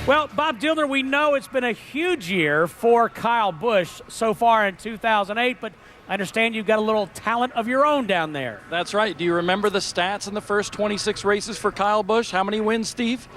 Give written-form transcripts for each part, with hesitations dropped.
Well, Bob Dillner, we know it's been a huge year for Kyle Busch so far in 2008, but I understand you've got a little talent of your own down there. That's right. Do you remember the stats in the first 26 races for Kyle Busch? How many wins, Steve?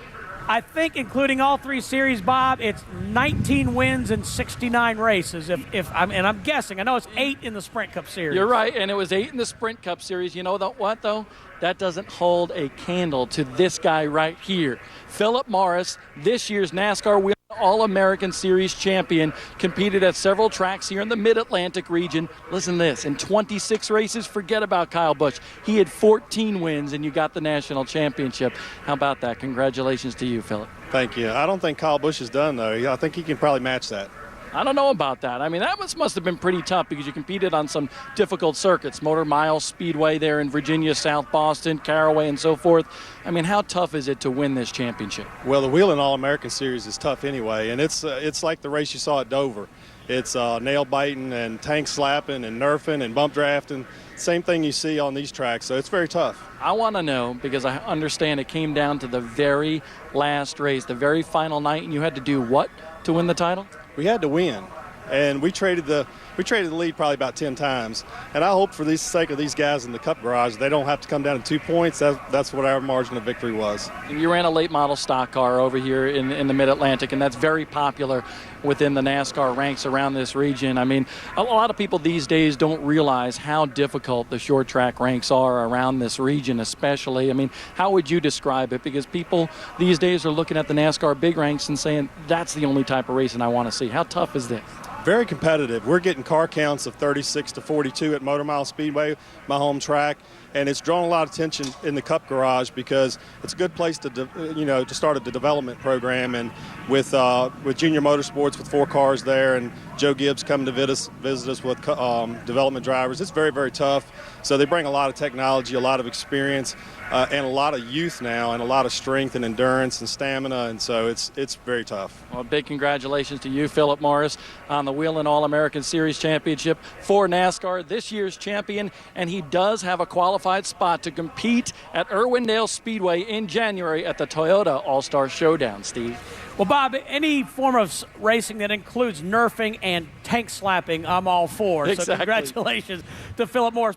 I think, including all three series, Bob, it's 19 wins in 69 races. I'm guessing. I know it's 8 in the Sprint Cup Series. You're right, and it was 8 in the Sprint Cup Series. You know what, though? That doesn't hold a candle to this guy right here. Philip Morris, this year's NASCAR Whelen All-American Series champion, competed at several tracks here in the Mid-Atlantic region. Listen to this. In 26 races, forget about Kyle Busch. He had 14 wins, and you got the national championship. How about that? Congratulations to you, Philip. Thank you. I don't think Kyle Busch is done, though. I think he can probably match that. I don't know about that. I mean, that must have been pretty tough because you competed on some difficult circuits, Motor Speedway there in Virginia, South Boston, Caraway, and so forth. I mean, how tough is it to win this championship? Well, the Whelen All-American Series is tough anyway, and it's like the race you saw at Dover. It's nail biting and tank slapping and nerfing and bump drafting. Same thing you see on these tracks, so it's very tough. I want to know, because I understand it came down to the very last race, the very final night, and you had to do what to win the title? We had to win, and we traded the lead probably about 10 times. And I hope for the sake of these guys in the Cup garage, they don't have to come down to 2 points. That's what our margin of victory was. And you ran a late model stock car over here in the Mid-Atlantic, and that's very popular within the NASCAR ranks around this region. I mean, a lot of people these days don't realize how difficult the short track ranks are around this region especially. I mean, how would you describe it? Because people these days are looking at the NASCAR big ranks and saying, that's the only type of racing I want to see. How tough is this? Very competitive. We're getting car counts of 36 to 42 at Motor Speedway, my home track, and it's drawn a lot of attention in the Cup garage because it's a good place to to start the development program. And with Junior Motorsports with 4 cars there, and Joe Gibbs coming to visit us with development drivers, it's very, very tough. So they bring a lot of technology, a lot of experience, and a lot of youth now, and a lot of strength and endurance and stamina, and so it's very tough. Well, big congratulations to you, Philip Morris, on the Whelen All-American Series Championship for NASCAR, this year's champion, and he does have a qualified spot to compete at Irwindale Speedway in January at the Toyota All-Star Showdown, Steve. Well, Bob, any form of racing that includes nerfing and tank slapping, I'm all for. Exactly. So congratulations to Philip Morris.